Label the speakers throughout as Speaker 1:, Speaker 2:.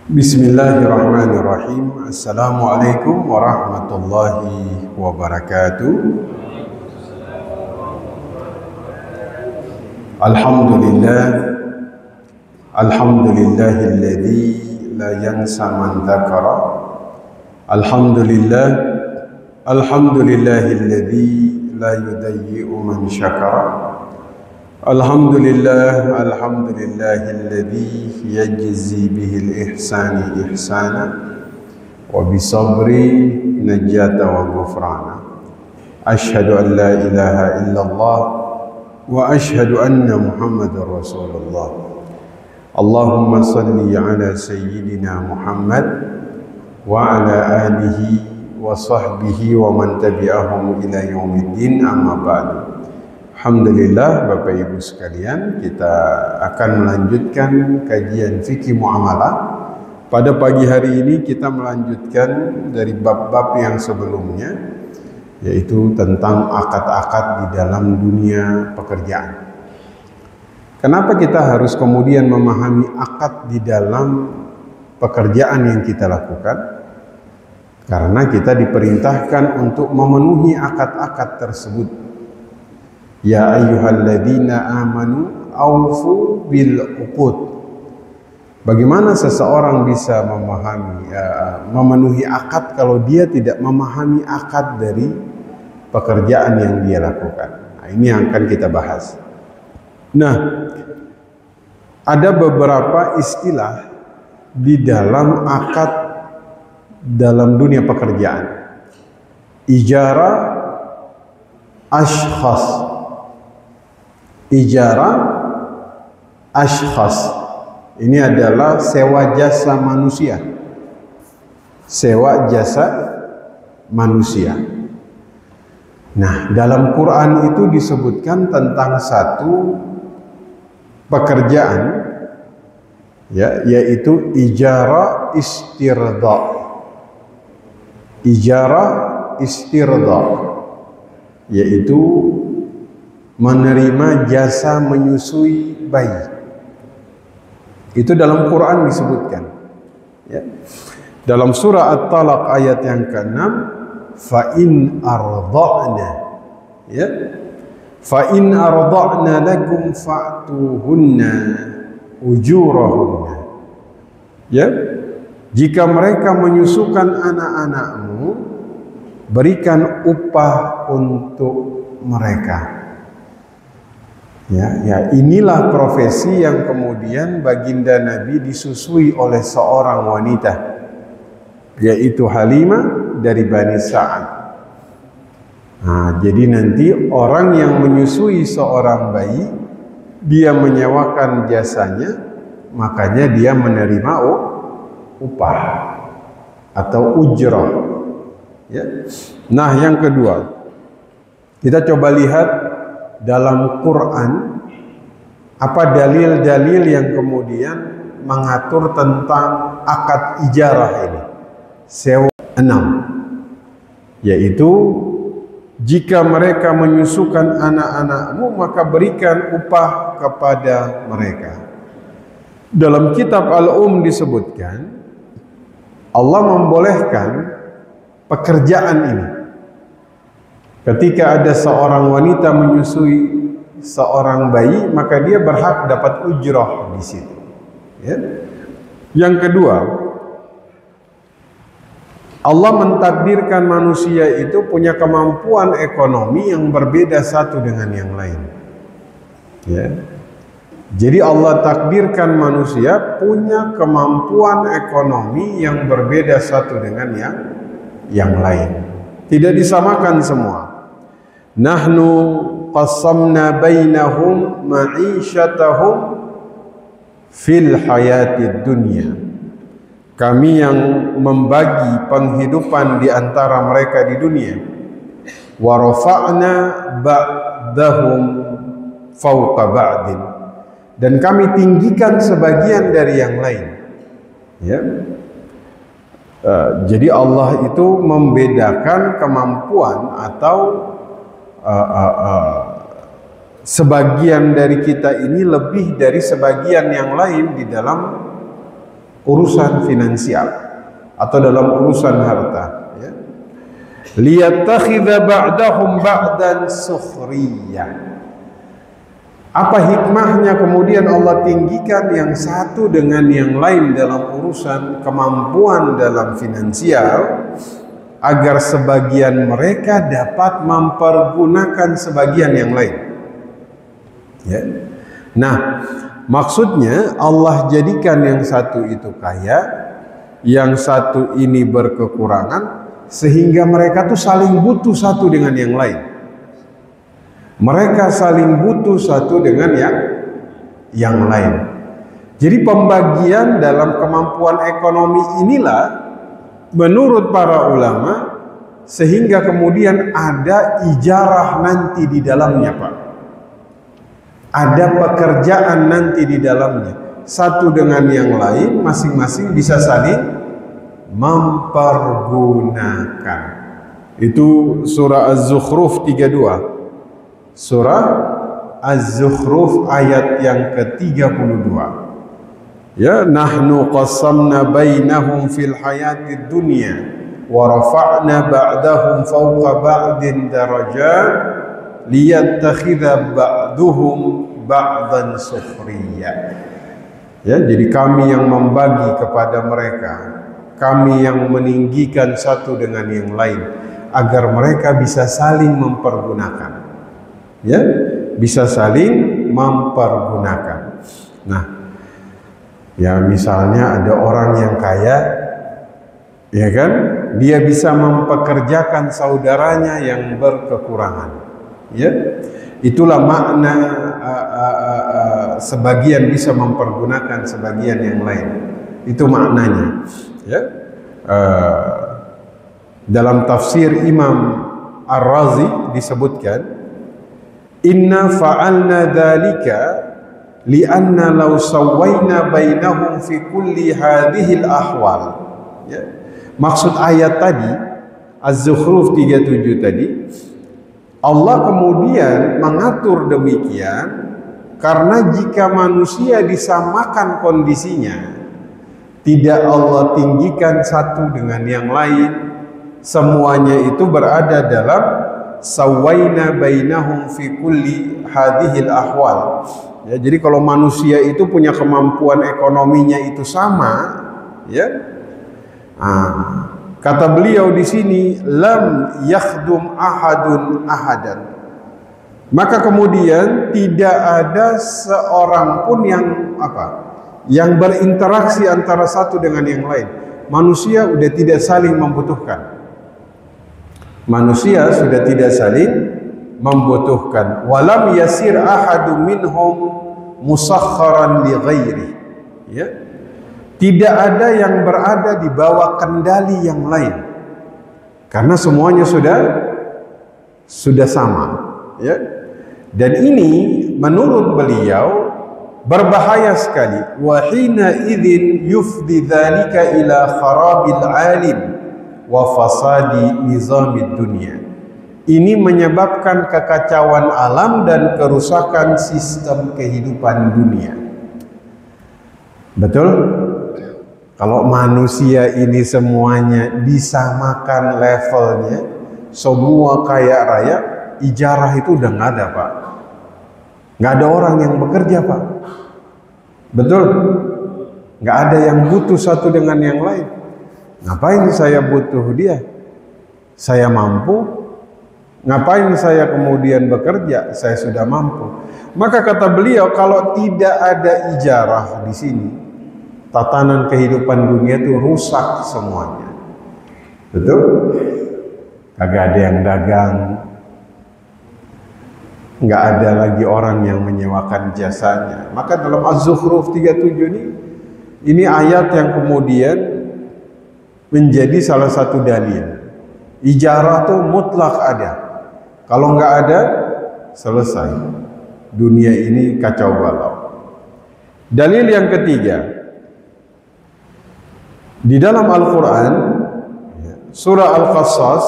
Speaker 1: Bismillahirrahmanirrahim. Assalamualaikum warahmatullahi wabarakatuh. Alhamdulillah, alhamdulillahilladzi la yansa man dzakara. Alhamdulillah, alhamdulillahilladzi la yudayyi'u man syakara. Alhamdulillah, alhamdulillahilladzi yajzi bihil ihsani ihsana wa bisabri najata wa ghufrana. Ashhadu an la ilaha illallah wa ashhadu anna Muhammadar Rasulullah. Allahumma salli ala sayyidina Muhammad wa ala alihi wa sahbihi wa man tabi'ahum ila yaumiddin, amma ba'du. Alhamdulillah, Bapak Ibu sekalian, kita akan melanjutkan kajian fikih muamalah. Pada pagi hari ini kita melanjutkan dari bab-bab yang sebelumnya, yaitu tentang akad-akad di dalam dunia pekerjaan. Kenapa kita harus kemudian memahami akad di dalam pekerjaan yang kita lakukan? Karena kita diperintahkan untuk memenuhi akad-akad tersebut. Ya ayyuhalladzina amanu aufu bil uqud. Bagaimana seseorang bisa memenuhi akad kalau dia tidak memahami akad dari pekerjaan yang dia lakukan? Nah, ini yang akan kita bahas. Nah, ada beberapa istilah di dalam akad dalam dunia pekerjaan. Ijarah, ashkhas. Ijarah ashkhas ini adalah sewa jasa manusia. Sewa jasa manusia. Nah, dalam Quran itu disebutkan tentang satu pekerjaan, ya, yaitu ijarah istirda. Ijarah istirda, yaitu menerima jasa menyusui bayi. Itu dalam Quran disebutkan, ya. Dalam surah At-Talaq ayat yang ke-6, fa in arda'na, ya, fa in arda'na lakum fa'tuhunna ujurahunna, ya, jika mereka menyusukan anak-anakmu, berikan upah untuk mereka. Ya, inilah profesi yang kemudian baginda Nabi disusui oleh seorang wanita, yaitu Halimah dari Bani Sa'ad. Nah, jadi nanti orang yang menyusui seorang bayi, dia menyewakan jasanya, makanya dia menerima upah atau ujrah. Ya. Nah, yang kedua, kita coba lihat dalam Quran apa dalil-dalil yang kemudian mengatur tentang akad ijarah ini. Sewa 6, yaitu jika mereka menyusukan anak-anakmu, maka berikan upah kepada mereka. Dalam kitab Al-Disebutkan Allah membolehkan pekerjaan ini. Ketika ada seorang wanita menyusui seorang bayi, maka dia berhak dapat ujrah di situ. Ya. Yang kedua, Allah mentakdirkan manusia itu punya kemampuan ekonomi yang berbeda satu dengan yang lain. Ya. Jadi Allah takdirkan manusia punya kemampuan ekonomi yang berbeda satu dengan yang lain. Tidak disamakan semua. Nahnu qassamna bainahum ma'isyatahum fil hayatid dunya. Kami yang membagi penghidupan di antara mereka di dunia. Wa rafa'na ba'dahum fawqa ba'din. Dan kami tinggikan sebagian dari yang lain. Ya. Jadi Allah itu membedakan kemampuan atau sebagian dari kita ini lebih dari sebagian yang lain di dalam urusan finansial atau dalam urusan harta, ya. Liyattakhidha ba'dahum ba'dan sukhriyah. Apa hikmahnya kemudian Allah tinggikan yang satu dengan yang lain dalam urusan kemampuan dalam finansial, agar sebagian mereka dapat mempergunakan sebagian yang lain, ya. Nah, maksudnya Allah jadikan yang satu itu kaya, yang satu ini berkekurangan, sehingga mereka tuh saling butuh satu dengan yang lain. Mereka saling butuh satu dengan yang lain. Jadi pembagian dalam kemampuan ekonomi inilah menurut para ulama sehingga kemudian ada ijarah nanti di dalamnya, Pak. Ada pekerjaan nanti di dalamnya. Satu dengan yang lain masing-masing bisa saling mempergunakan. Itu surah Az-Zukhruf 32. Surah Az-Zukhruf ayat yang ke-32. Ya, nahnu qassamna bainahum fil hayatid dunya wa rafa'na ba'dahum fawqa ba'din darajat liyattakhidha ba'duhum ba'dan sukhriya. Ya, jadi kami yang membagi kepada mereka, kami yang meninggikan satu dengan yang lain agar mereka bisa saling mempergunakan. Ya, bisa saling mempergunakan. Nah, ya misalnya ada orang yang kaya, ya kan, dia bisa mempekerjakan saudaranya yang berkekurangan. Ya, itulah makna sebagian bisa mempergunakan sebagian yang lain. Itu maknanya. Ya, dalam tafsir Imam Ar-Razi disebutkan, inna fa'alna dhalika li'anna law sawwayna bainahum fi kulli hadhihi al-ahwal. Ya. Maksud ayat tadi Az-Zukhruf 37 tadi, Allah kemudian mengatur demikian karena jika manusia disamakan kondisinya, tidak Allah tinggikan satu dengan yang lain, semuanya itu berada dalam sawaina bainahum fi kulli hadhil ahwal. Ya, jadi kalau manusia itu punya kemampuan ekonominya itu sama, ya. Kata beliau di sini, lam yakhdum ahadun ahadan. Maka kemudian tidak ada seorang pun yang berinteraksi antara satu dengan yang lain. Manusia sudah tidak saling membutuhkan. Manusia sudah tidak saling membutuhkan. Walam yasir ahadum minhum musakharan li ghairi. Ya. Tidak ada yang berada di bawah kendali yang lain. Karena semuanya sudah sama, ya. Dan ini menurut beliau berbahaya sekali. Wa hina idzin yufdi dzalika ila kharabil alim wa fasadi nizamid dunia. Ini menyebabkan kekacauan alam dan kerusakan sistem kehidupan dunia. Betul? Kalau manusia ini semuanya disamakan levelnya, semua kaya raya, ijarah itu udah nggak ada, Pak. Nggak ada orang yang bekerja, Pak. Betul? Nggak ada yang butuh satu dengan yang lain. Ngapain saya butuh dia? Saya mampu. Ngapain saya kemudian bekerja? Saya sudah mampu. Maka kata beliau, kalau tidak ada ijarah di sini, tatanan kehidupan dunia itu rusak semuanya. Betul? Kagak ada yang dagang. Nggak ada lagi orang yang menyewakan jasanya. Maka dalam Az-Zukhruf 37 ini ayat yang kemudian menjadi salah satu dalil. Ijarah tuh mutlak ada. Kalau nggak ada, selesai. Dunia ini kacau balau. Dalil yang ketiga, di dalam Al-Quran, surah Al-Qasas,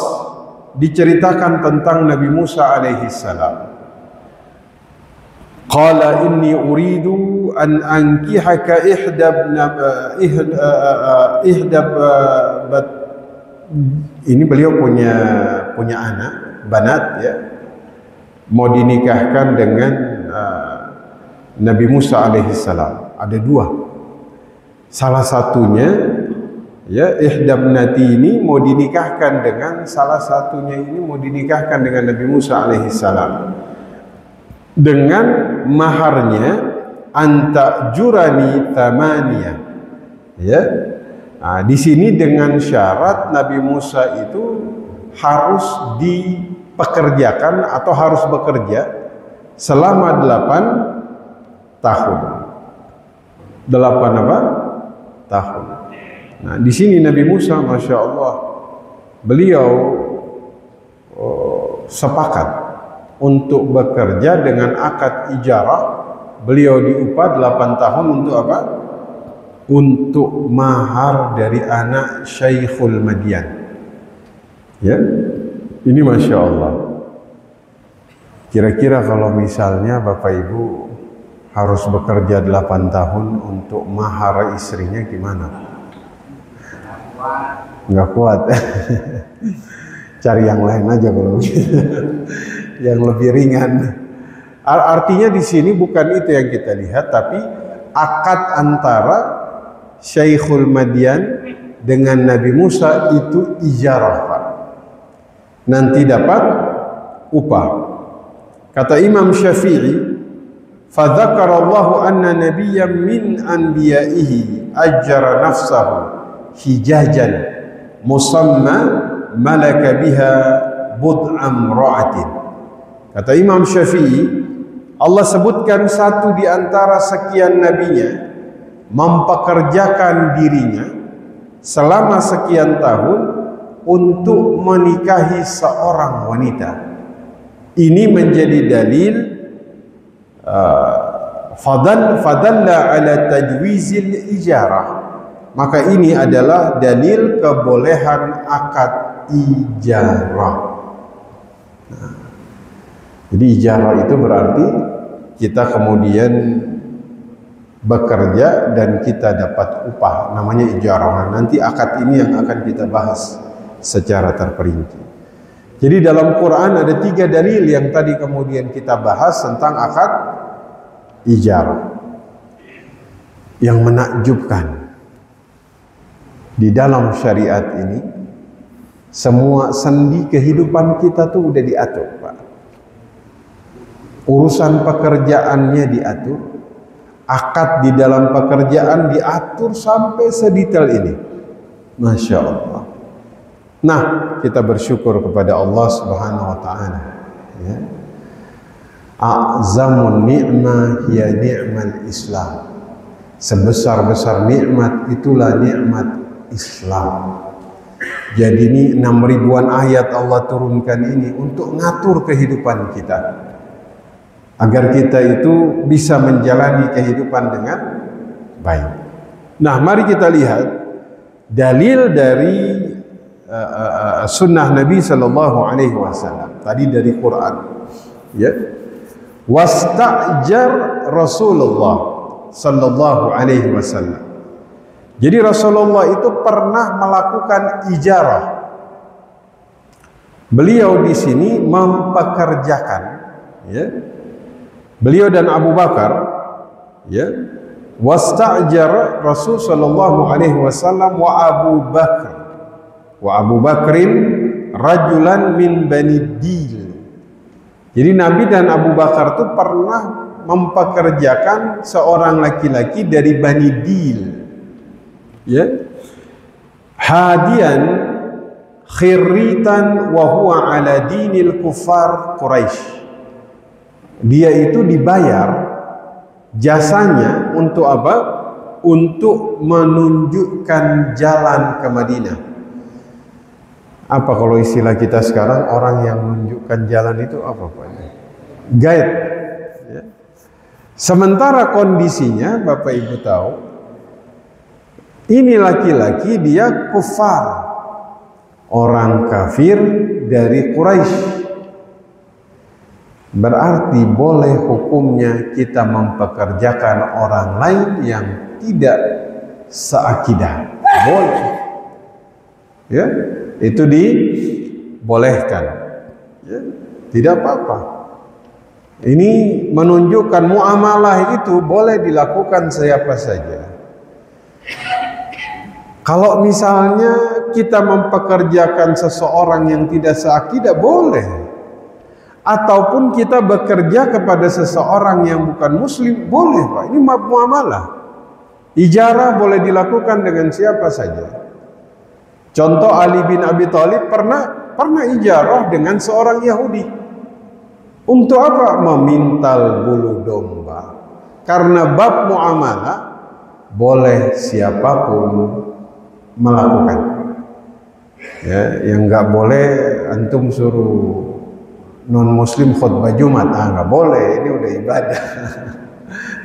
Speaker 1: diceritakan tentang Nabi Musa alaihi salam. Qala inni uridu an ankihaka ini beliau punya anak, banat ya, mau dinikahkan dengan Nabi Musa alaihissalam. Ada dua. Salah satunya ya, ihdabnati ini mau dinikahkan dengan salah satunya ini mau dinikahkan dengan Nabi Musa alaihissalam dengan maharnya anta jurani tamaniyah ya. Nah, di sini dengan syarat Nabi Musa itu harus dipekerjakan atau harus bekerja selama 8 tahun. 8 apa? Tahun. Nah, di sini Nabi Musa, masya Allah, beliau sepakat untuk bekerja dengan akad ijarah. Beliau diupah 8 tahun untuk apa? Untuk mahar dari anak Syekhul Madian. Ya, ini masya Allah. Kira-kira kalau misalnya Bapak Ibu harus bekerja 8 tahun untuk mahar istrinya gimana? Nggak kuat. Cari yang lain aja kalau yang lebih ringan. Artinya di sini bukan itu yang kita lihat, tapi akad antara Syekhul Madian dengan Nabi Musa itu ijarah, Pak. Nanti dapat upah. Kata Imam Syafi'i, fadzakarallahu anna nabiyyan min anbiya'ihi ajjara nafsahu hijajan musamma malaka biha bud'am ra'atin. Kata Imam Syafi'i, Allah sebutkan satu di antara sekian nabinya mempekerjakan dirinya selama sekian tahun untuk menikahi seorang wanita. Ini menjadi dalil fadalla ala tajwizil ijarah. Maka ini adalah dalil kebolehan akad ijarah. Nah, jadi ijarah itu berarti kita kemudian bekerja dan kita dapat upah, namanya ijarah. Nanti akad ini yang akan kita bahas secara terperinci. Jadi dalam Quran ada 3 dalil yang tadi kemudian kita bahas tentang akad ijarah. Yang menakjubkan, di dalam syariat ini semua sendi kehidupan kita tuh udah diatur, Pak. Urusan pekerjaannya diatur, akad di dalam pekerjaan diatur sampai sedetail ini. Masya Allah. Nah, kita bersyukur kepada Allah Subhanahu wa Ta'ala. Ya. A'zamun ni'mah ya ni'mal Islam. Sebesar-besar nikmat itulah nikmat Islam. Jadi ini 6 ribuan ayat Allah turunkan ini untuk ngatur kehidupan kita, agar kita itu bisa menjalani kehidupan dengan baik. Nah, mari kita lihat dalil dari sunnah Nabi Sallallahu Alaihi Wasallam. Tadi dari Quran, ya. Wasta'jar Rasulullah Sallallahu Alaihi Wasallam. Jadi Rasulullah itu pernah melakukan ijarah. Beliau di sini mempekerjakan, ya. Beliau dan Abu Bakar, ya. Wasta'jar Rasul Sallallahu Alaihi Wasallam wa Abu Bakrin rajulan min Bani Dil. Jadi Nabi dan Abu Bakar itu pernah mempekerjakan seorang laki-laki dari Bani Dil, ya. Hadian khirritan wa huwa ala dinil kufar Quraisy. Dia itu dibayar jasanya untuk apa? Untuk menunjukkan jalan ke Madinah. Apa kalau istilah kita sekarang, orang yang menunjukkan jalan itu apa Pak? Guide. Ya. Sementara kondisinya Bapak Ibu tahu, ini laki-laki dia kufar, orang kafir dari Quraisy. berarti boleh hukumnya kita mempekerjakan orang lain yang tidak seakidah. Boleh. Ya, itu dibolehkan. Ya, tidak apa-apa. Ini menunjukkan muamalah itu boleh dilakukan siapa saja. Kalau misalnya kita mempekerjakan seseorang yang tidak seakidah, boleh. Ataupun kita bekerja kepada seseorang yang bukan muslim, boleh Pak. Ini muamalah. Ijarah boleh dilakukan dengan siapa saja. Contoh, Ali bin Abi Thalib pernah ijarah dengan seorang Yahudi. Untuk apa? Memintal bulu domba. Karena bab muamalah boleh siapapun melakukan. Ya, yang nggak boleh antum suruh non muslim khutbah Jumat, nggak boleh, ini udah ibadah.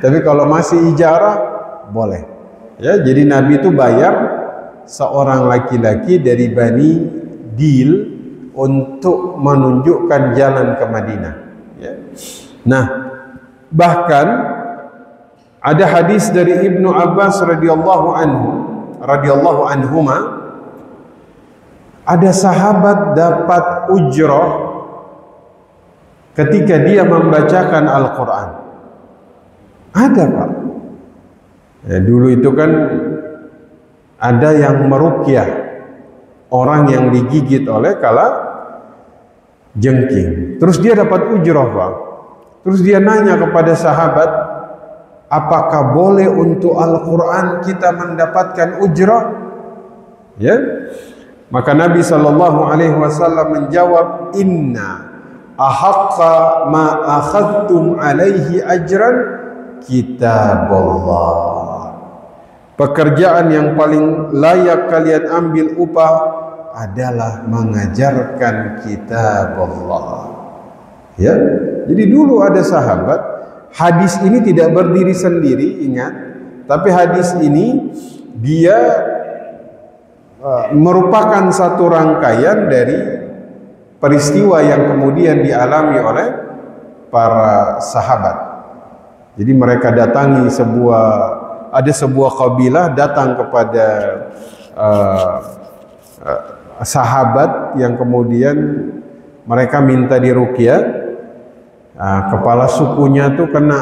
Speaker 1: Tapi kalau masih ijarah boleh. Ya, jadi Nabi itu bayar seorang laki-laki dari Bani Dil untuk menunjukkan jalan ke Madinah. Ya. Nah, bahkan ada hadis dari Ibnu Abbas radhiyallahu anhuma, ada sahabat dapat ujrah ketika dia membacakan Al-Quran. Ada Pak. Ya, dulu itu kan ada yang meruqyah orang yang digigit oleh kala jengking. Terus dia dapat ujrah Pak. Terus dia nanya kepada sahabat, apakah boleh untuk Al-Quran kita mendapatkan ujrah? Ya. Maka Nabi SAW menjawab, inna ahaqqa ma akhadtum alaihi ajran kitabullah. Pekerjaan yang paling layak kalian ambil upah adalah mengajarkan kitabullah. Ya. Jadi dulu ada sahabat, hadis ini tidak berdiri sendiri, ingat, tapi hadis ini dia merupakan satu rangkaian dari peristiwa yang kemudian dialami oleh para sahabat. Jadi mereka datangi ada sebuah kabilah datang kepada sahabat yang kemudian mereka minta diruqyah. Kepala sukunya tuh kena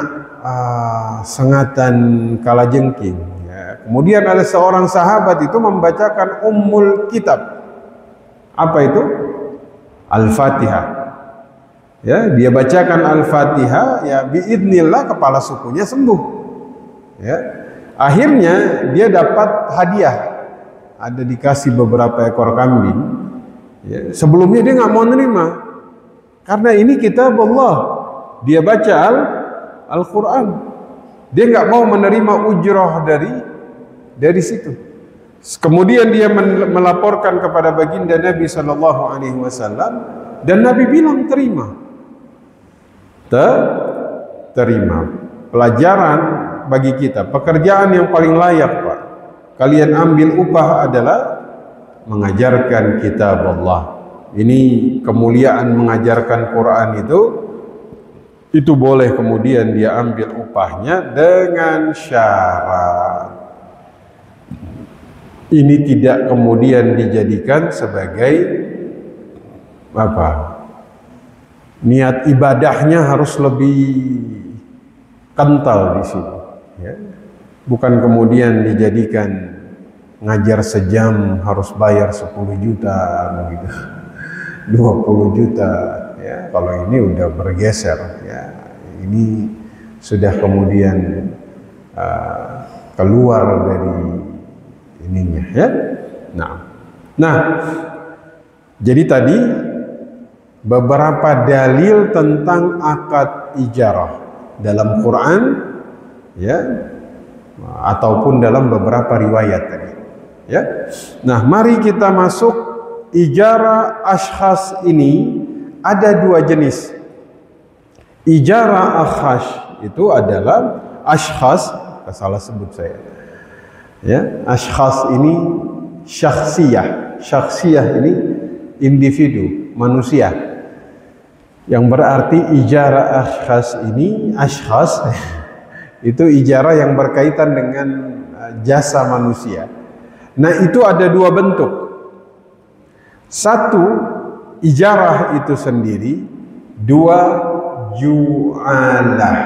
Speaker 1: sengatan kalajengking. Ya. Kemudian ada seorang sahabat itu membacakan Ummul Kitab. Apa itu? Al-Fatihah. Ya, dia bacakan Al-Fatihah, ya biidznillah kepala sukunya sembuh. Ya. Akhirnya dia dapat hadiah. Ada dikasih beberapa ekor kambing. Ya. Sebelumnya dia nggak mau nerima. Karena ini kitab Allah. Dia baca Al-Quran. Dia nggak mau menerima ujrah dari situ. Kemudian dia melaporkan kepada baginda Nabi SAW, dan Nabi bilang terima. Terima. Pelajaran bagi kita. Pekerjaan yang paling layak Pak, kalian ambil upah adalah mengajarkan kitab Allah. Ini kemuliaan mengajarkan Quran itu boleh kemudian dia ambil upahnya dengan syarat. Ini tidak kemudian dijadikan sebagai apa? Niat ibadahnya harus lebih kental di sini. Ya. Bukan kemudian dijadikan ngajar sejam harus bayar 10 juta begitu. 20 juta ya, kalau ini udah bergeser ya, ini sudah kemudian keluar dari ininya ya. Nah jadi tadi beberapa dalil tentang akad ijarah dalam Quran ya, ataupun dalam beberapa riwayat tadi ya. Nah mari kita masuk. Ijarah ashkhas ini ada dua jenis. Ijarah akhas itu adalah ashkhas, salah sebut saya. Ya, ashkhas ini syakhsiyah. Syakhsiyah ini individu, manusia. Yang berarti ijarah ashkhas itu ijarah yang berkaitan dengan jasa manusia. Nah, itu ada dua bentuk. Satu, ijarah itu sendiri. Dua, ju'alah.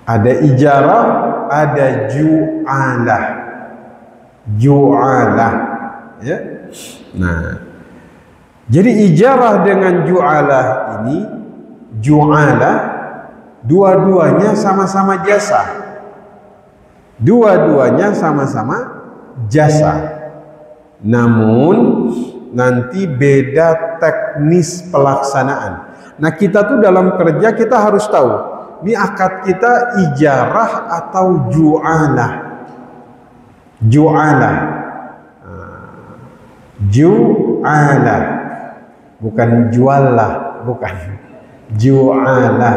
Speaker 1: Ada ijarah, ada ju'alah. Ju'alah, ya. Nah, jadi ijarah dengan ju'alah ini, ju'alah, dua-duanya sama-sama jasa. Dua-duanya sama-sama jasa. Namun nanti beda teknis pelaksanaan. Nah, kita tuh dalam kerja kita harus tahu, ini akad kita ijarah atau ju'alah. Ju'alah. Ju'alah. Bukan jualah, bukan. Ju'alah.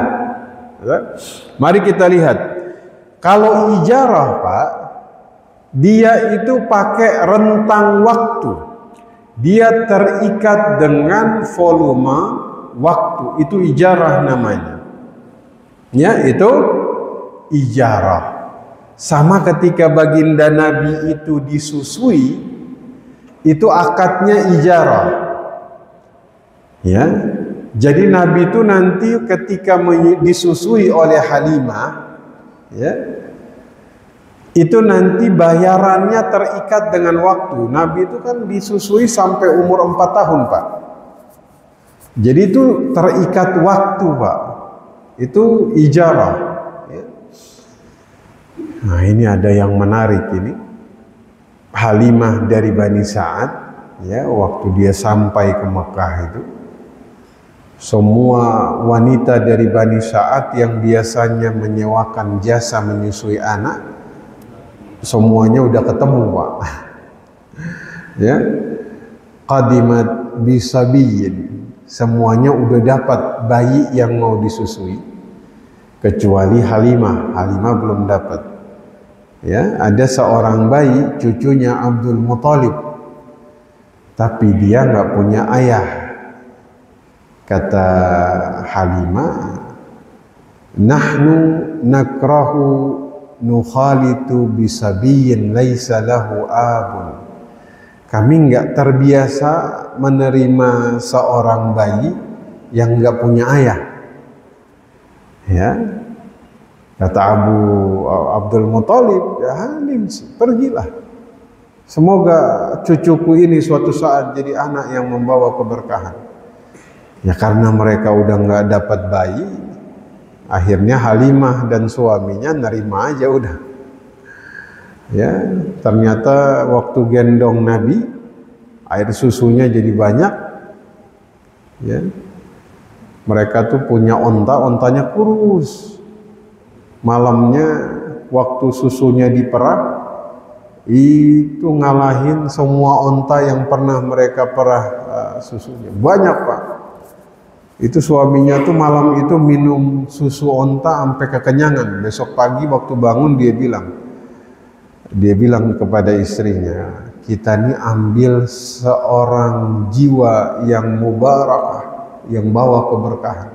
Speaker 1: Mari kita lihat. Kalau ijarah, Pak, dia itu pakai rentang waktu. Dia terikat dengan volume waktu. Itu ijarah namanya. Ya, itu ijarah. Sama ketika baginda Nabi itu disusui, itu akadnya ijarah. Ya, jadi Nabi itu nanti ketika disusui oleh Halimah, ya, itu nanti bayarannya terikat dengan waktu. Nabi itu kan disusui sampai umur 4 tahun, Pak. Jadi itu terikat waktu, Pak. Itu ijarah. Ya. Nah, ini ada yang menarik ini. Halimah dari Bani Sa'ad, ya, waktu dia sampai ke Mekah itu, semua wanita dari Bani Sa'ad yang biasanya menyewakan jasa menyusui anak, semuanya udah ketemu, Pak. Ya, qadimat bisabiyin, semuanya udah dapat bayi yang mau disusui, kecuali Halimah. Halimah belum dapat. Ya, ada seorang bayi, cucunya Abdul Muthalib, tapi dia nggak punya ayah. Kata Halimah, nahnu nakrahu nukhalitu bisabiyin laisa lahu abun. Kami nggak terbiasa menerima seorang bayi yang nggak punya ayah. Ya, kata Abdul Muthalib, ya Halim, pergilah. Semoga cucuku ini suatu saat jadi anak yang membawa keberkahan. Ya, karena mereka udah nggak dapat bayi, akhirnya Halimah dan suaminya nerima aja udah. Ya, ternyata waktu gendong Nabi, air susunya jadi banyak. Ya, mereka tuh punya onta, ontanya kurus. Malamnya waktu susunya diperah, itu ngalahin semua onta yang pernah mereka perah susunya. Banyak, Pak. Itu suaminya tuh malam itu minum susu onta sampai kekenyangan. Besok pagi waktu bangun dia bilang kepada istrinya, kita ini ambil seorang jiwa yang mubarakah, yang bawa keberkahan.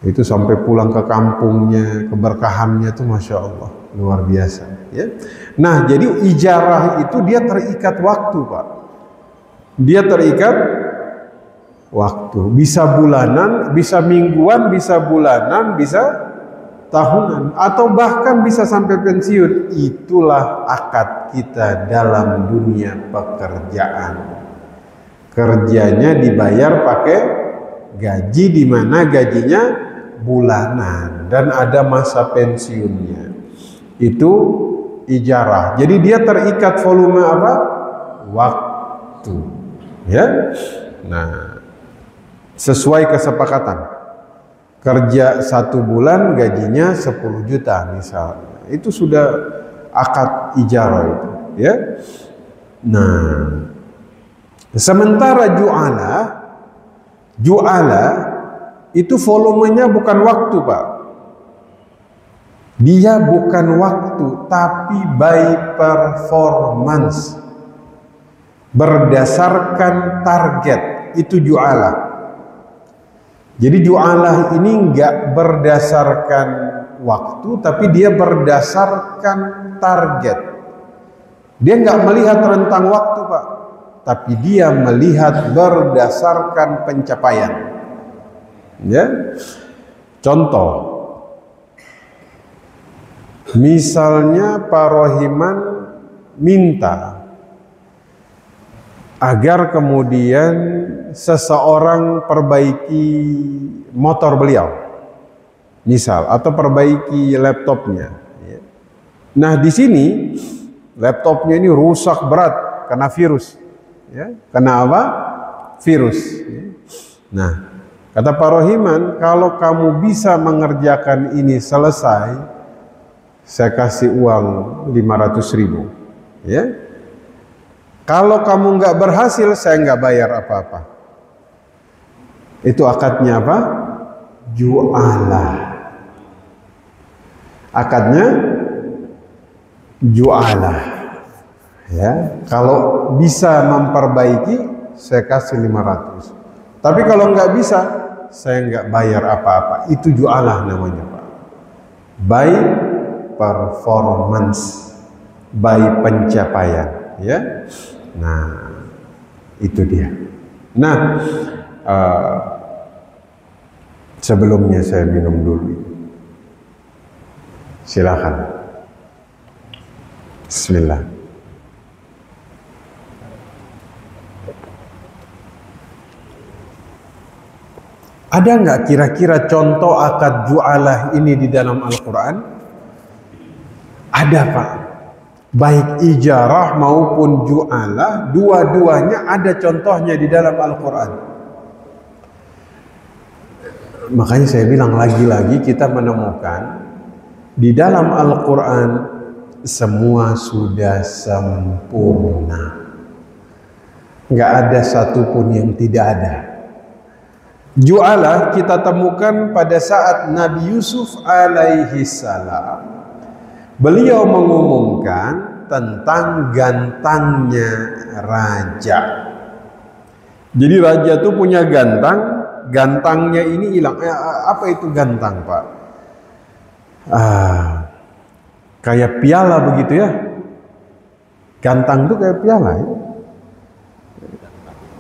Speaker 1: Itu sampai pulang ke kampungnya, keberkahannya tuh Masya Allah, luar biasa. Ya. Nah, jadi ijarah itu dia terikat waktu, Pak. Dia terikat waktu, bisa bulanan, bisa mingguan, bisa bulanan, bisa tahunan, atau bahkan bisa sampai pensiun. Itulah akad kita dalam dunia pekerjaan. Kerjanya dibayar pakai gaji, di mana gajinya bulanan dan ada masa pensiunnya. Itu ijarah. Jadi dia terikat volume apa? Waktu. Ya. Nah, sesuai kesepakatan, kerja 1 bulan gajinya 10 juta misalnya, itu sudah akad ijarah itu, ya. Nah, sementara ju'ala itu volumenya bukan waktu, Pak. Dia bukan waktu, tapi by performance, berdasarkan target. Itu ju'ala. Jadi ju'alah ini nggak berdasarkan waktu, tapi dia berdasarkan target. Dia nggak melihat rentang waktu, Pak, tapi dia melihat berdasarkan pencapaian. Ya, contoh, misalnya Pak Rohiman minta agar kemudian seseorang perbaiki motor beliau, misal, atau perbaiki laptopnya. Nah, di sini laptopnya ini rusak berat karena virus. Ya, kena apa? Virus. Nah, kata Pak Rohiman, kalau kamu bisa mengerjakan ini selesai, saya kasih uang 500.000. Ya. Kalau kamu nggak berhasil, saya nggak bayar apa-apa. Itu akadnya apa? Ju'alah. Akadnya ju'alah. Ya, kalau bisa memperbaiki, saya kasih 500. Tapi kalau nggak bisa, saya nggak bayar apa-apa. Itu ju'alah namanya, Pak. By performance, by pencapaian. Ya. Nah, itu dia. Nah, sebelumnya saya minum dulu. Silakan. Bismillah. Ada nggak kira-kira contoh akad ju'alah ini di dalam Al-Quran? Ada, Pak. Baik ijarah maupun ju'alah, dua-duanya ada contohnya di dalam Al-Quran. Makanya saya bilang lagi-lagi kita menemukan di dalam Al-Quran semua sudah sempurna. Nggak ada satupun yang tidak ada. Ju'alah kita temukan pada saat Nabi Yusuf alaihi salam. Beliau mengumumkan tentang gantangnya raja. Jadi raja itu punya gantang, gantangnya ini hilang. Apa itu gantang, Pak? Kayak piala begitu ya. Gantang itu kayak piala ya.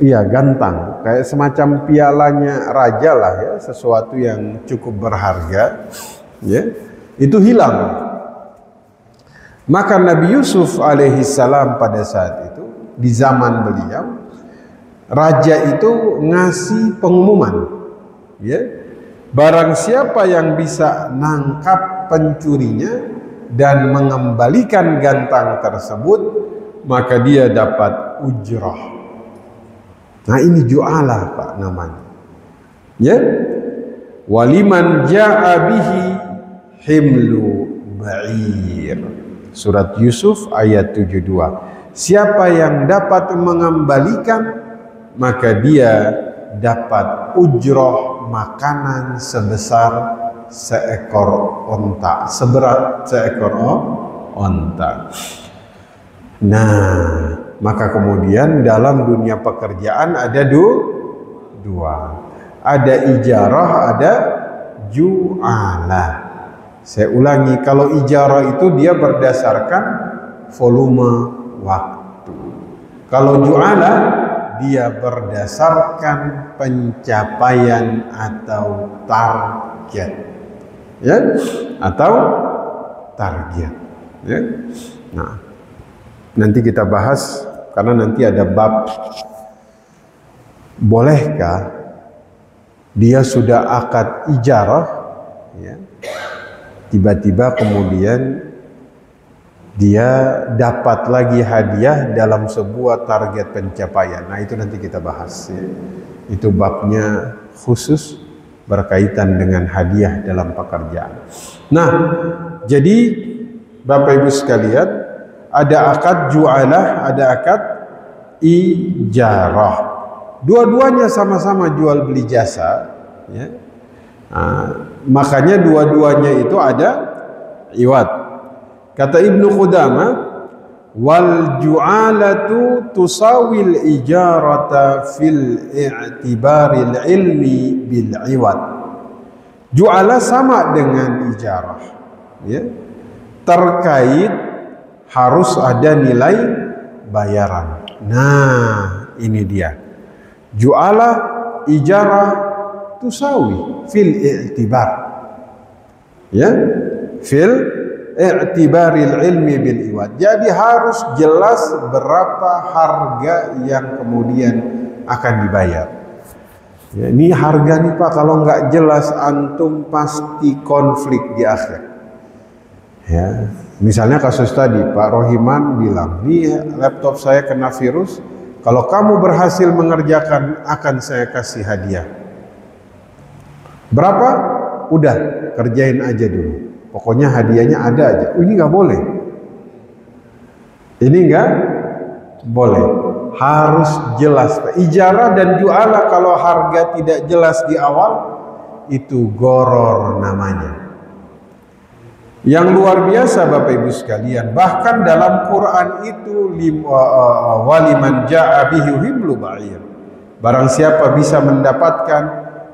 Speaker 1: Iya, gantang. Kayak semacam pialanya raja lah ya, sesuatu yang cukup berharga. Ya, itu hilang. Maka Nabi Yusuf alaihi salam pada saat itu, di zaman beliau, raja itu ngasih pengumuman, ya, barang siapa yang bisa nangkap pencurinya dan mengembalikan gantang tersebut, maka dia dapat ujrah. Nah, ini ju'alah, Pak, namanya. Ya, waliman ja'a bihi himlu ba'ir. Surat Yusuf ayat 72. Siapa yang dapat mengembalikan, maka dia dapat ujroh makanan sebesar seekor onta, seberat seekor onta. Nah, maka kemudian dalam dunia pekerjaan ada dua. Ada ijarah, ada ju'alah. Saya ulangi, kalau ijarah itu dia berdasarkan volume waktu. Kalau ju'alah dia berdasarkan pencapaian atau target. Ya? Atau target. Ya? Nah, nanti kita bahas karena nanti ada bab bolehkah dia sudah akad ijarah, ya, tiba-tiba kemudian dia dapat lagi hadiah dalam sebuah target pencapaian. Nah, itu nanti kita bahas, ya. Itu babnya khusus berkaitan dengan hadiah dalam pekerjaan. Nah, jadi Bapak Ibu sekalian, ada akad ju'alah, ada akad ijarah. Dua-duanya sama-sama jual beli jasa, ya. Makanya dua-duanya itu ada iwad. Kata Ibnu Qudamah, wal ju'alatu tusawil ijarata fil i'tibaril ilmi bil iwad. Ju'ala sama dengan ijarah, ya, terkait harus ada nilai bayaran. Nah, ini dia. Ju'ala ijarah tusawi fil i'tibar, ya, fil i'tibaril ilmi bil iwad. Jadi harus jelas berapa harga yang kemudian akan dibayar. Ya, ini harga nih Pak, kalau nggak jelas antum pasti konflik di akhir. Ya, misalnya kasus tadi Pak Rohiman bilang, nih laptop saya kena virus, kalau kamu berhasil mengerjakan akan saya kasih hadiah. Berapa? Udah, kerjain aja dulu. Pokoknya hadiahnya ada aja. Ini nggak boleh. Ini nggak boleh. Harus jelas. Ijarah dan ju'ala kalau harga tidak jelas di awal, itu goror namanya. Yang luar biasa Bapak Ibu sekalian, bahkan dalam Quran itu waliman ja'a bihi himlu ba'ir. Barang siapa bisa mendapatkan,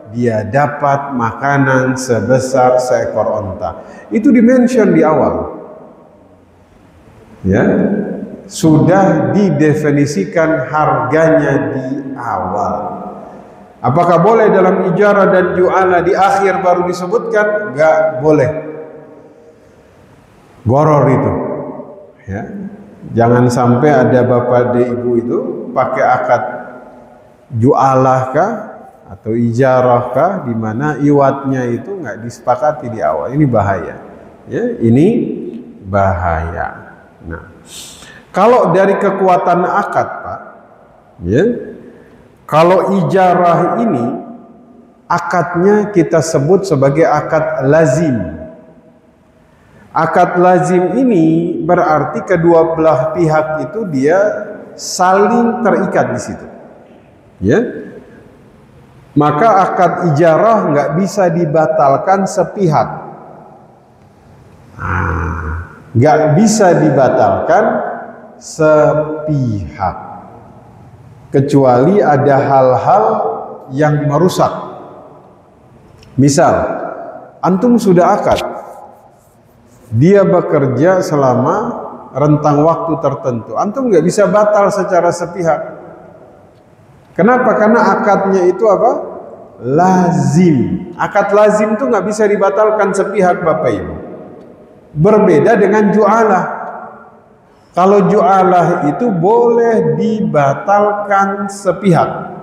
Speaker 1: dia dapat makanan sebesar seekor onta. Itu dimention di awal. Ya, sudah didefinisikan harganya di awal. Apakah boleh dalam ijarah dan ju'ala di akhir baru disebutkan? Enggak boleh. Goror itu. Ya. Jangan sampai ada bapak dan ibu itu pakai akad ju'alah kah atau ijarah kah, di mana iwatnya itu nggak disepakati di awal. Ini bahaya. Ya, ini bahaya. Nah, kalau dari kekuatan akad Pak, ya, kalau ijarah ini akadnya kita sebut sebagai akad lazim. Akad lazim ini berarti kedua belah pihak itu dia saling terikat di situ. Ya. Maka akad ijarah nggak bisa dibatalkan sepihak. Nggak bisa dibatalkan sepihak. Kecuali ada hal-hal yang merusak. Misal, antum sudah akad. Dia bekerja selama rentang waktu tertentu. Antum nggak bisa batal secara sepihak. Kenapa? Karena akadnya itu apa? Lazim. Akad lazim itu nggak bisa dibatalkan sepihak Bapak Ibu. Berbeda dengan ju'alah. Kalau ju'alah itu boleh dibatalkan sepihak.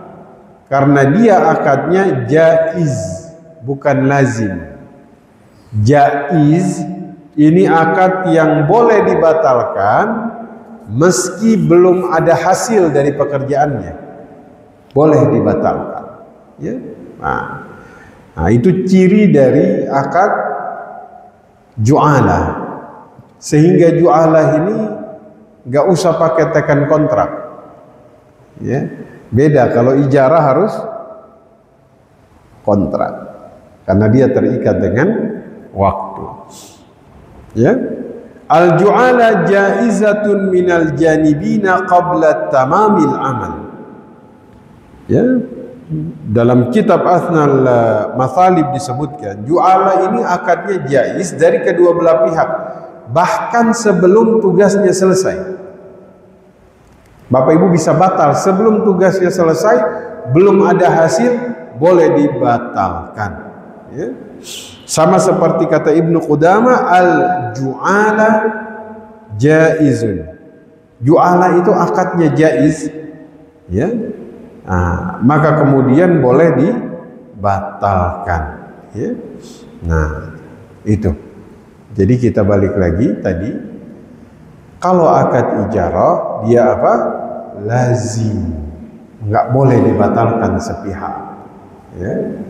Speaker 1: Karena dia akadnya jaiz, bukan lazim. Jaiz ini akad yang boleh dibatalkan meski belum ada hasil dari pekerjaannya. Boleh dibatalkan, ya. Nah, itu ciri dari akad ju'alah. Sehingga ju'alah ini nggak usah pakai tekan kontrak, ya. Beda kalau ijarah harus kontrak karena dia terikat dengan waktu, ya. Al ju'ala jaizatun minal janibina qabla tamamil amal. Ya, dalam kitab Asnal Mathalib disebutkan ju'ala ini akadnya jaiz dari kedua belah pihak bahkan sebelum tugasnya selesai. Bapak Ibu bisa batal sebelum tugasnya selesai, belum ada hasil, boleh dibatalkan, ya. Sama seperti kata Ibnu Qudamah, al ju'ala jaizun. Ju'ala itu akadnya jaiz, ya. Nah, maka kemudian boleh dibatalkan, ya. Nah, itu. Jadi kita balik lagi tadi, kalau akad ijarah dia apa? Lazim, nggak boleh dibatalkan sepihak, ya.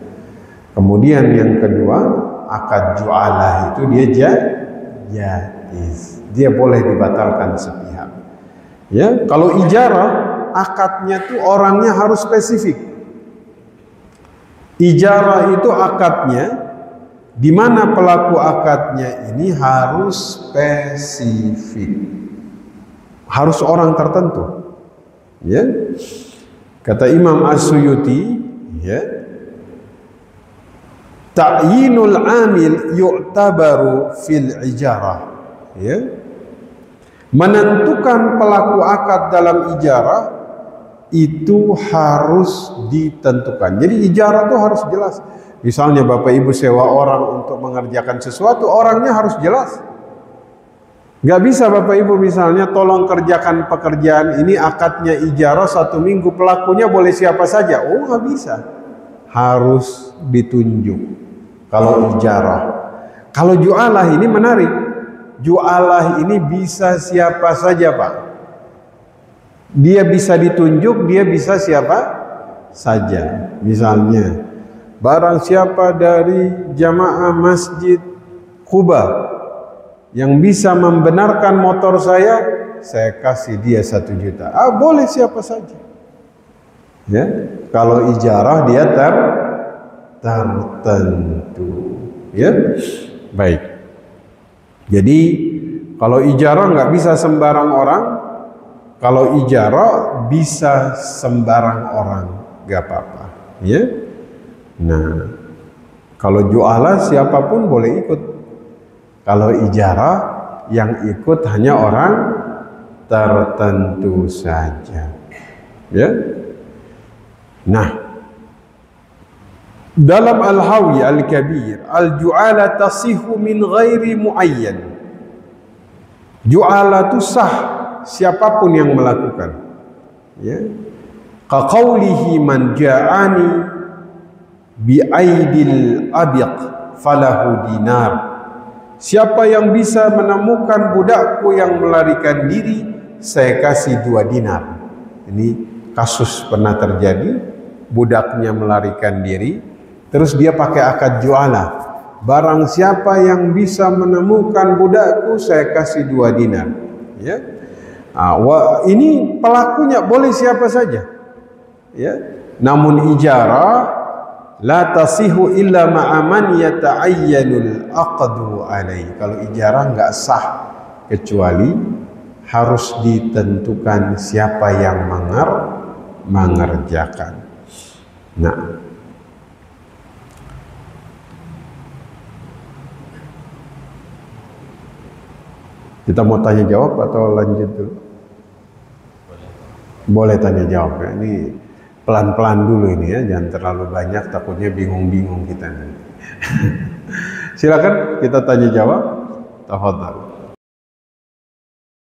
Speaker 1: Kemudian yang kedua, akad ju'alah itu dia jaiz, dia boleh dibatalkan sepihak, ya. Kalau ijarah akadnya tuh orangnya harus spesifik. Ijarah itu akadnya, di mana pelaku akadnya ini harus spesifik. harus orang tertentu. Ya. Kata Imam As-Suyuti, ya, ta'yinul amil yu'tabaru fil ijarah. Ya. Menentukan pelaku akad dalam ijarah itu harus ditentukan. Jadi ijarah itu harus jelas. Misalnya Bapak Ibu sewa orang untuk mengerjakan sesuatu, orangnya harus jelas. Gak bisa Bapak Ibu misalnya tolong kerjakan pekerjaan ini, akadnya ijarah 1 minggu, pelakunya boleh siapa saja. Oh, gak bisa. Harus ditunjuk kalau ijarah. Kalau jualah ini menarik. Jualah ini bisa siapa saja Pak. Dia bisa ditunjuk, dia bisa siapa saja. Misalnya barang siapa dari jamaah Masjid Quba yang bisa membenarkan motor saya kasih dia 1 juta. Boleh siapa saja. Ya, kalau ijarah dia tertentu. Ya, baik. Jadi kalau ijarah nggak bisa sembarang orang, kalau ijarah bisa sembarang orang, nggak apa-apa. Ya, nah kalau jualah siapapun boleh ikut. Kalau ijarah yang ikut hanya orang tertentu saja. Ya. Nah, dalam Al-Hawi Al-Kabir, al-ju'ala tasihu min ghairi muayyan. Ju'ala itu sah siapapun yang melakukan. Ya. Ka qawlihi man ja'ani bi aidil abiq falahu dinar. Siapa yang bisa menemukan budakku yang melarikan diri, saya kasih 2 dinar. Ini kasus pernah terjadi, budaknya melarikan diri, terus dia pakai akad jualah. Barang siapa yang bisa menemukan budakku, saya kasih 2 dinar. Ya. Ini pelakunya boleh siapa saja. Ya. Namun ijarah la tasihu illa ma'aman yata'ayyanul aqdu alaih. Kalau ijarah nggak sah kecuali harus ditentukan siapa yang mengerjakan. Nah, kita mau tanya jawab atau lanjut dulu? Boleh tanya jawab ya. Ini pelan-pelan dulu ini ya, jangan terlalu banyak, takutnya bingung-bingung kita nanti. Silakan kita tanya jawab. Tafadhal.